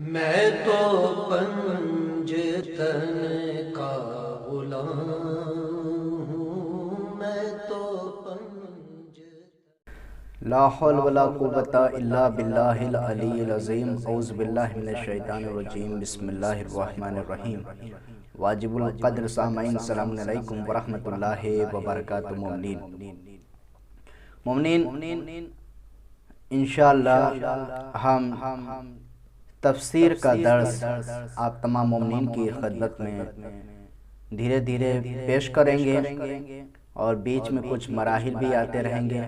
میں تو پنجتن کا غلام ہوں، میں تو لا حول ولا قوت الا باللہ العلی العظیم۔ اعوذ باللہ من الشیطان الرجیم۔ بسم اللہ الرحمن الرحیم۔ واجب القدر سامعین، السلام علیکم ورحمۃ اللہ وبرکاتہ۔ مومنین انشاءاللہ ہم تفسیر کا درس آپ تمام مومنین کی خدمت میں دھیرے دھیرے پیش کریں گے، اور بیچ میں کچھ مراحل بھی آتے رہیں گے،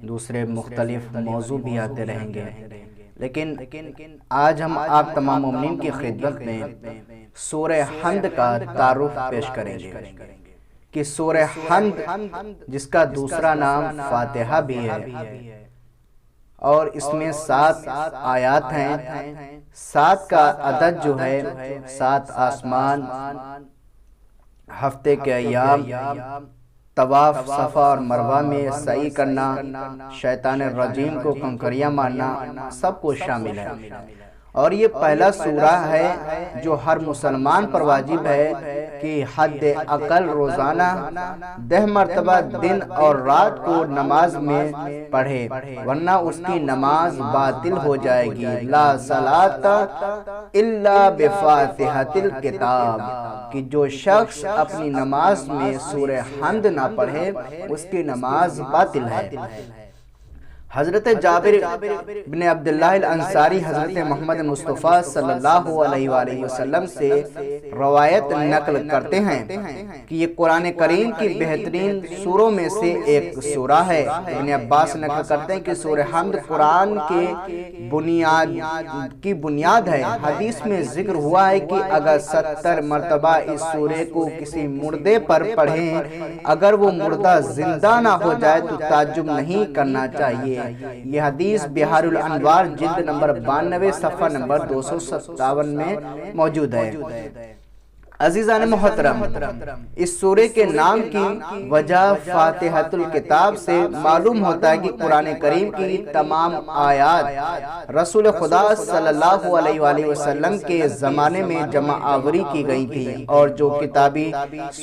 دوسرے مختلف موضوع بھی آتے رہیں گے، لیکن آج ہم آپ تمام مومنین کی خدمت میں سورہ حمد کا تعارف پیش کریں گے کہ سورہ حمد جس کا دوسرا نام فاتحہ بھی ہے، اور اس میں 7 آیات ہیں۔ 7 کا عدد جو ہے 7 آسمان، ہفتے کے ایام، طواف صفا اور مروہ میں سعی کرنا، شیطان الرجیم کو کنکریاں مارنا، سب کچھ شامل ہے۔ اور یہ پہلا سورہ ہے جو ہر مسلمان پر واجب ہے کہ حد اقل روزانہ 10 مرتبہ دن اور رات کو نماز میں پڑھے، ورنہ اس کی نماز باطل ہو جائے گی۔ لا صلاۃ الا بفاتحۃ الکتاب، کہ جو شخص اپنی نماز میں سورہ حمد نہ پڑھے اس کی نماز باطل ہے۔ حضرت جابر بن عبداللہ الانصاری حضرت محمد مصطفیٰ صلی اللہ علیہ وآلہ وسلم سے روایت نقل کرتے ہیں کہ یہ قرآن کریم کی بہترین سوروں میں سے ایک سورہ ہے۔ ابن عباس نقل کرتے ہیں کہ سورہ حمد قرآن کی بنیاد ہے۔ حدیث میں ذکر ہوا ہے کہ اگر 70 مرتبہ اس سورے کو کسی مردے پر پڑھیں، اگر وہ مردہ زندہ نہ ہو جائے تو تعجب نہیں کرنا چاہیے۔ یہ حدیث بحار الانوار جلد نمبر 92 صفحہ نمبر 257 میں موجود ہے۔ عزیزان محترم، اس سورے کے نام کی وجہ فاتحۃ الکتاب سے معلوم ہوتا ہے کہ قرآن کریم کی تمام آیات رسول خدا صلی اللہ علیہ وآلہ وسلم کے زمانے میں جمع آوری کی گئی تھی، اور جو کتابی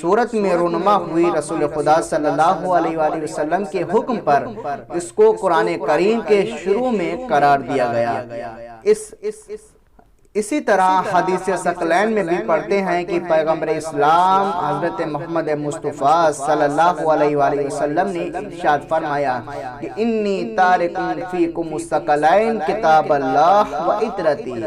صورت میں رونما ہوئی رسول خدا صلی اللہ علیہ وآلہ وسلم کے حکم پر اس کو قرآن کریم کے شروع میں قرار دیا گیا۔ اسی طرح حدیث ثقلین میں بھی پڑھتے ہیں کہ پیغمبر اسلام حضرت محمد مصطفیٰ صلی اللہ علیہ وآلہ وسلم نے ارشاد فرمایا کہ انی تارک فیکم الثقلین کتاب اللہ و عطرتی،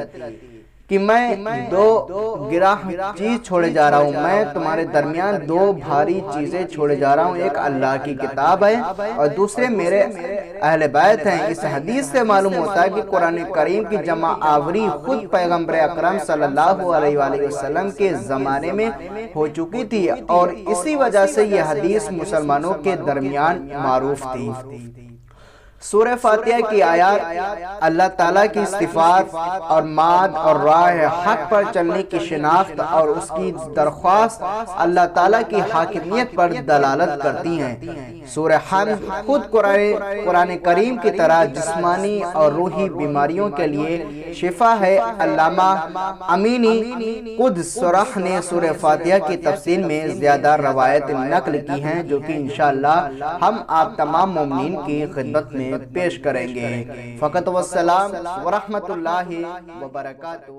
کہ میں 2 گراں چیز چھوڑے جا رہا ہوں، میں تمہارے درمیان 2 بھاری چیزیں چھوڑے جا رہا ہوں، ایک اللہ کی کتاب ہے اور دوسرے میرے اہل بیت ہیں۔ اس حدیث سے معلوم ہوتا ہے کہ قرآن کریم کی جمع آوری خود پیغمبر اکرم صلی اللہ علیہ وآلہ وسلم کے زمانے میں ہو چکی تھی، اور اسی وجہ سے یہ حدیث مسلمانوں کے درمیان معروف تھی۔ سورہ فاتحہ کی آیات اللہ تعالیٰ کی صفات اور ماد اور راہ حق پر چلنے کی شناخت اور اس کی درخواست اللہ تعالیٰ کی حاکمیت پر دلالت کرتی ہیں۔ سورہ حمد خود قرآن کریم کی طرح جسمانی اور روحی بیماریوں کے لیے شفا ہے۔ علامہ امینی قدس سرح نے سورہ فاتحہ کی تفسیر میں زیادہ روایت نقل کی ہیں، جو کہ انشاءاللہ ہم آپ تمام مومنین کی خدمت میں پیش کریں گے۔ فقط والسلام ورحمۃ اللہ وبرکاتہ۔